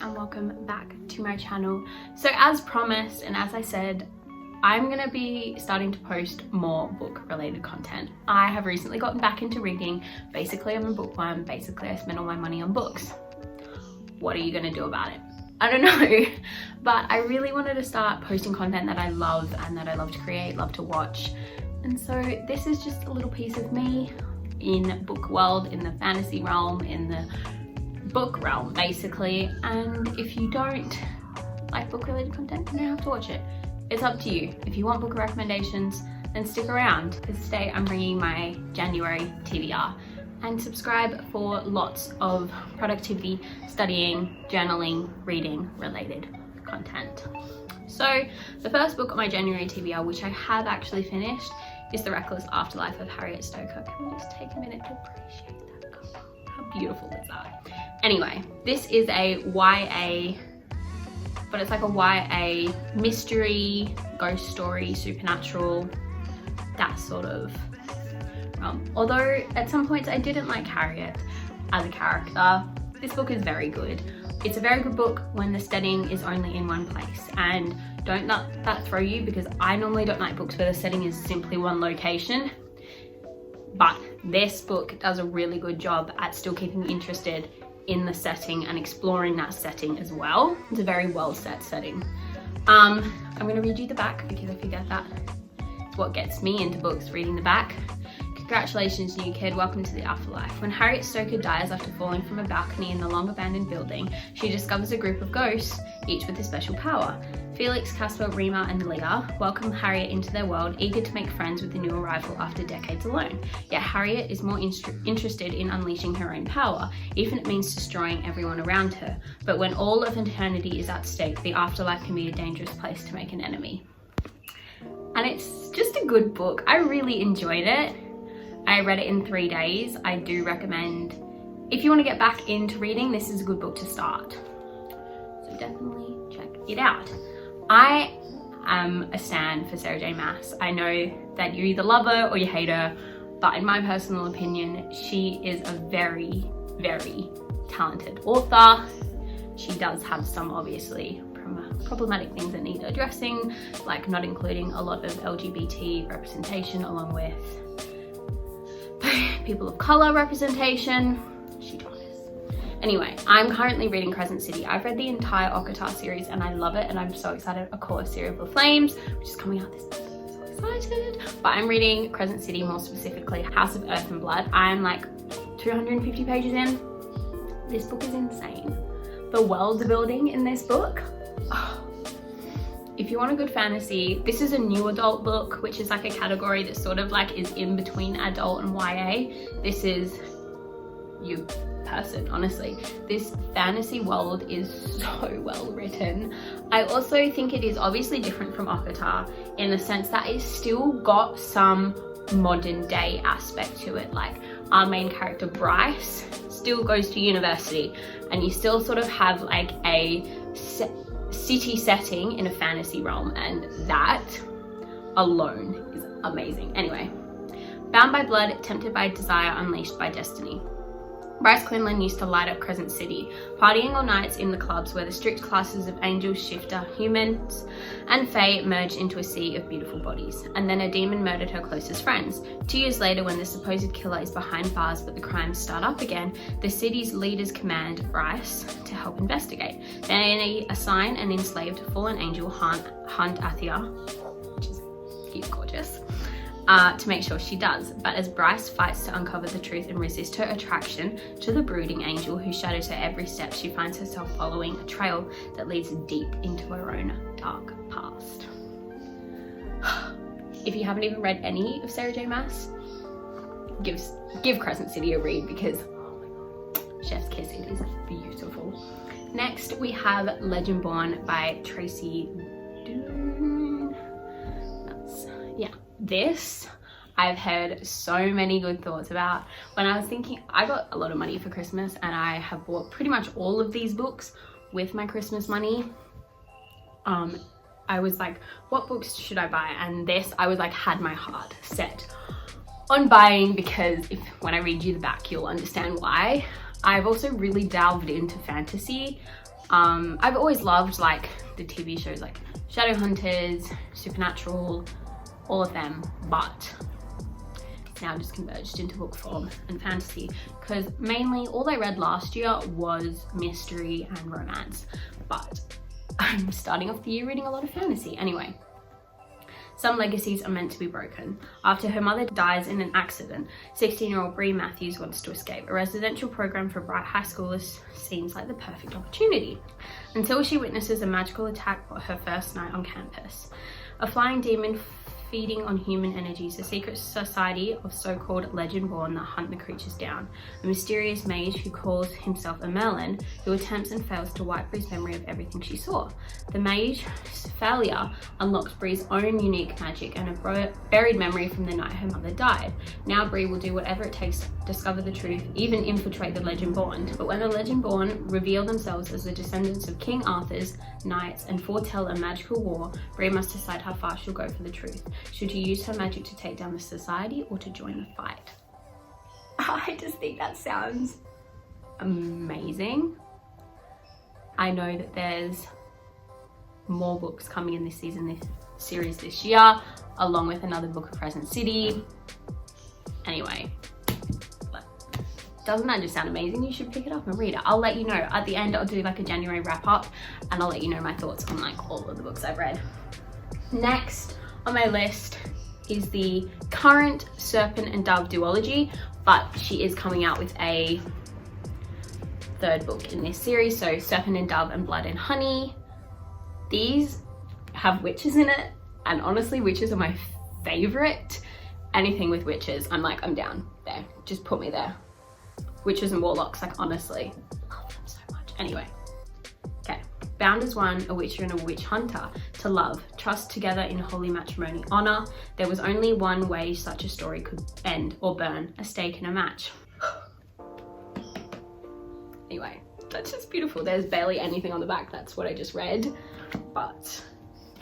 and welcome back to my channel. So as promised and as I said, I'm gonna be starting to post more book related content. I have recently gotten back into reading. Basically I'm a bookworm. Basically I spend all my money on books. What are you gonna do about it? I don't know, but I really wanted to start posting content that I love and that I love to create, love to watch. And so this is just a little piece of me in book world, in the fantasy realm, in the book realm basically. And if you don't like book related content, you don't have to watch it. It's up to you. If you want book recommendations, then stick around, because today I'm bringing my January TBR. And subscribe for lots of productivity, studying, journaling, reading related content. So the first book on my January TBR, which I have actually finished, is The Reckless Afterlife of Harriet Stoker. Can we just take a minute to appreciate that cover? How beautiful is that? Anyway, this is a YA, but it's like a YA mystery, ghost story, supernatural, that sort of realm. Although at some points I didn't like Harriet as a character, this book is very good. It's a very good book when the setting is only in one place, and don't let that throw you, because I normally don't like books where the setting is simply one location. But this book does a really good job at still keeping you interested in the setting and exploring that setting as well. It's a very well set setting. I'm going to read you the back because I figure that it's what gets me into books, reading the back. Congratulations, new kid, welcome to the afterlife. When Harriet Stoker dies after falling from a balcony in the long abandoned building, she discovers a group of ghosts, each with a special power. Felix, Casper, Rima and Leah welcome Harriet into their world, eager to make friends with the new arrival after decades alone. Yet Harriet is more interested in unleashing her own power, even if it means destroying everyone around her. But when all of eternity is at stake, the afterlife can be a dangerous place to make an enemy. And it's just a good book. I really enjoyed it. I read it in 3 days. I do recommend, if you want to get back into reading, this is a good book to start. So definitely check it out. I am a stan for Sarah J Maas. I know that you either love her or you hate her, but in my personal opinion, she is a very, very talented author. She does have some obviously problematic things that need addressing, like not including a lot of LGBT representation along with people of color representation. She does. Anyway, I'm currently reading Crescent City. I've read the entire Okatar series and I love it, and I'm so excited. A Course, Cerebral Flames, which is coming out this month. I'm so excited. But I'm reading Crescent City, more specifically House of Earth and Blood. I'm like 250 pages in. This book is insane. The world building in this book. Oh. If you want a good fantasy, this is a new adult book, which is like a category that sort of like is in between adult and YA. This is you person, honestly. This fantasy world is so well written. I also think it is obviously different from Okatar in the sense that it's still got some modern day aspect to it. Like our main character Bryce still goes to university, and you still sort of have like a city setting in a fantasy realm, and that alone is amazing. Anyway, bound by blood, tempted by desire, unleashed by destiny. Bryce Quinlan used to light up Crescent City, partying all nights in the clubs where the strict classes of angels, shifter, humans, and fae merged into a sea of beautiful bodies. And then a demon murdered her closest friends. 2 years later, when the supposed killer is behind bars but the crimes start up again, the city's leaders command Bryce to help investigate. They assign an enslaved fallen angel, Hunt Athia, he's gorgeous, to make sure she does. But as Bryce fights to uncover the truth and resist her attraction to the brooding angel who shadows her every step, she finds herself following a trail that leads deep into her own dark past. If you haven't even read any of Sarah J Maas, give Crescent City a read, because oh my god, chef's kiss, it is beautiful. Next we have Legendborn by Tracy Dune. This I've heard so many good thoughts about. When I was thinking, I got a lot of money for Christmas and I have bought pretty much all of these books with my Christmas money. I was like, what books should I buy? And this, I was like, had my heart set on buying, because when I read you the back, you'll understand why. I've also really delved into fantasy. I've always loved like the TV shows like Shadowhunters, Supernatural, all of them, but it's now just converged into book form and fantasy, because mainly all I read last year was mystery and romance, but I'm starting off the year reading a lot of fantasy. Anyway, some legacies are meant to be broken. After her mother dies in an accident, 16-year-old Bree Matthews wants to escape. A residential program for bright high schoolers seems like the perfect opportunity, until she witnesses a magical attack on her first night on campus. A flying demon feeding on human energies, a secret society of so-called legend-born that hunt the creatures down. A mysterious mage who calls himself a Merlin, who attempts and fails to wipe Bree's memory of everything she saw. The mage's failure unlocks Bree's own unique magic and a buried memory from the night her mother died. Now Bree will do whatever it takes to discover the truth, even infiltrate the legend-born. But when the legend-born reveal themselves as the descendants of King Arthur's knights and foretell a magical war, Bree must decide how far she'll go for the truth. Should she use her magic to take down the society or to join the fight? I just think that sounds amazing. I know that there's more books coming in this series this year, along with another book of Crescent City. Anyway, doesn't that just sound amazing? You should pick it up and read it. I'll let you know. At the end, I'll do like a January wrap up and I'll let you know my thoughts on like all of the books I've read. Next on my list is the current Serpent and Dove duology, but she is coming out with a third book in this series. So Serpent and Dove and Blood and Honey. These have witches in it, and honestly, witches are my favorite. Anything with witches, I'm like, I'm down there. Just put me there. Witches and warlocks, like honestly, love them so much. Anyway, okay. Bound as one, a witcher and a witch hunter, to love, trust together in holy matrimony, honor. There was only one way such a story could end or burn, a stake in a match. Anyway, that's just beautiful. There's barely anything on the back. That's what I just read, but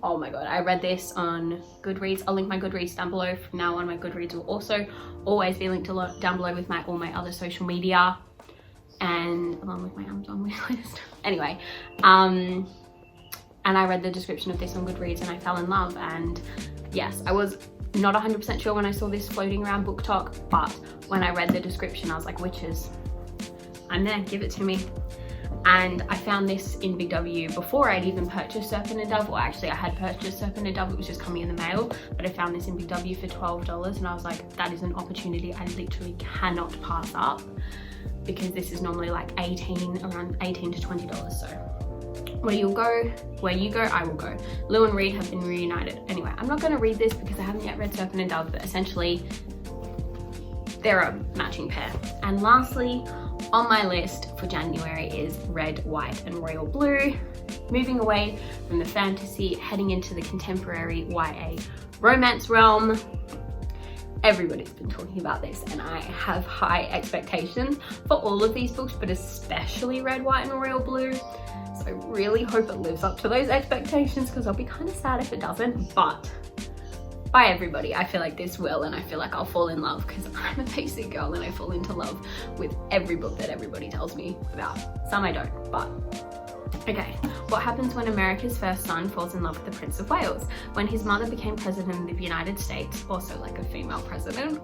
oh my God, I read this on Goodreads. I'll link my Goodreads down below. From now on, my Goodreads will also always be linked down below with all my other social media and along with my Amazon wishlist. Anyway, and I read the description of this on Goodreads and I fell in love. And yes, I was not 100% sure when I saw this floating around Book Talk, but when I read the description, I was like, witches, I'm there, give it to me. And I found this in Big W before I'd even purchased Serpent and Dove. Well, actually I had purchased Serpent and Dove, it was just coming in the mail, but I found this in Big W for $12 and I was like, that is an opportunity I literally cannot pass up, because this is normally like around $18 to $20. So where you go, I will go. Lou and Reed have been reunited. Anyway, I'm not gonna read this because I haven't yet read Serpent and Dove, but essentially they're a matching pair. And lastly, on my list for January is Red, White and Royal Blue. Moving away from the fantasy, heading into the contemporary YA romance realm. Everybody's been talking about this and I have high expectations for all of these books, but especially Red, White and Royal Blue. So I really hope it lives up to those expectations, because I'll be kind of sad if it doesn't, but by everybody, I feel like this will, and I feel like I'll fall in love, because I'm a basic girl and I fall into love with every book that everybody tells me about. Some I don't, but okay. What happens when America's first son falls in love with the Prince of Wales? When his mother became president of the United States, also like a female president,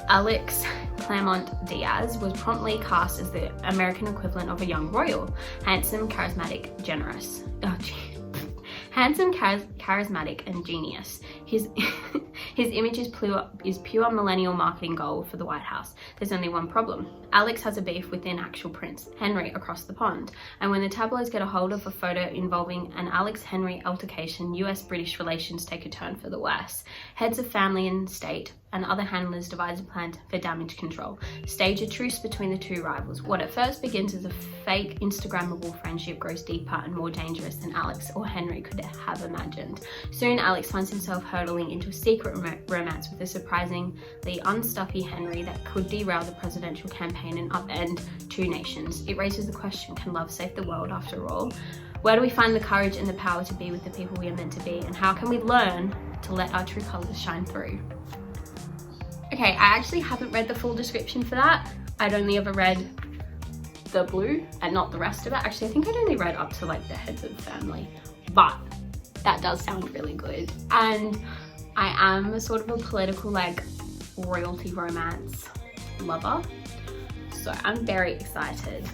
Alex Claremont Diaz was promptly cast as the American equivalent of a young royal. Handsome, charismatic, generous. Oh, gee. Handsome, charismatic and genius. His image is pure millennial marketing gold for the White House. There's only one problem. Alex has a beef with the actual Prince Henry across the pond, and when the tabloids get a hold of a photo involving an Alex-Henry altercation, US-British relations take a turn for the worse. Heads of family and state and other handlers devise a plan for damage control. Stage a truce between the two rivals. What at first begins as a fake Instagrammable friendship grows deeper and more dangerous than Alex or Henry could have imagined. Soon Alex finds himself hurtling into a secret romance with a surprisingly unstuffy Henry that could derail the presidential campaign and upend two nations. It raises the question, can love save the world after all? Where do we find the courage and the power to be with the people we are meant to be? And how can we learn to let our true colours shine through? Okay, I actually haven't read the full description for that. I'd only ever read the blue and not the rest of it. Actually, I think I'd only read up to like the heads of family, but that does sound really good. And I am a sort of a political like royalty romance lover, so I'm very excited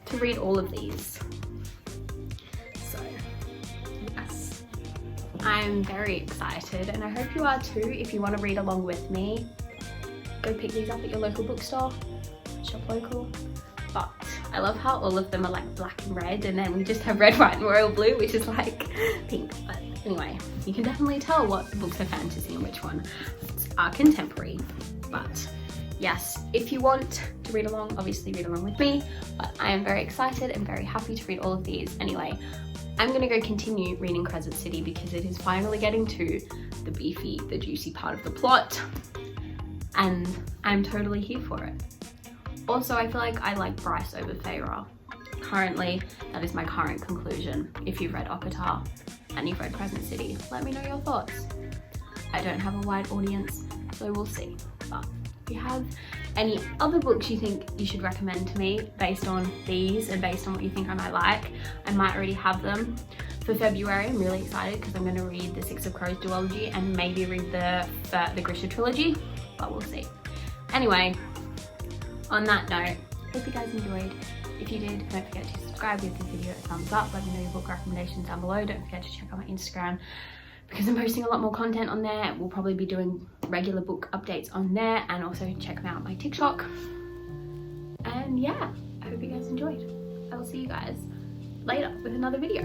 to read all of these. So yes, I'm very excited, and I hope you are too. If you want to read along with me, go pick these up at your local bookstore, shop local. But I love how all of them are like black and red, and then we just have red, white and royal blue, which is like pink. But anyway, you can definitely tell what books are fantasy and which one are contemporary. But yes, if you want to read along, obviously read along with me, but I am very excited and very happy to read all of these. Anyway, I'm gonna go continue reading Crescent City because it is finally getting to the beefy, the juicy part of the plot, and I'm totally here for it. Also, I feel like I like Bryce over Feyre. Currently, that is my current conclusion. If you've read Okatar and you've read Crescent City, let me know your thoughts. I don't have a wide audience, so we'll see. But if you have any other books you think you should recommend to me based on these and based on what you think I might like, I might already have them. For February, I'm really excited because I'm going to read the Six of Crows duology and maybe read the Grisha trilogy, but we'll see. Anyway, on that note, hope you guys enjoyed. If you did, don't forget to subscribe, give this video a thumbs up, let me know your book recommendations down below. Don't forget to check out my Instagram because I'm posting a lot more content on there. We'll probably be doing regular book updates on there, and also check out my TikTok. And yeah, I hope you guys enjoyed. I will see you guys later with another video.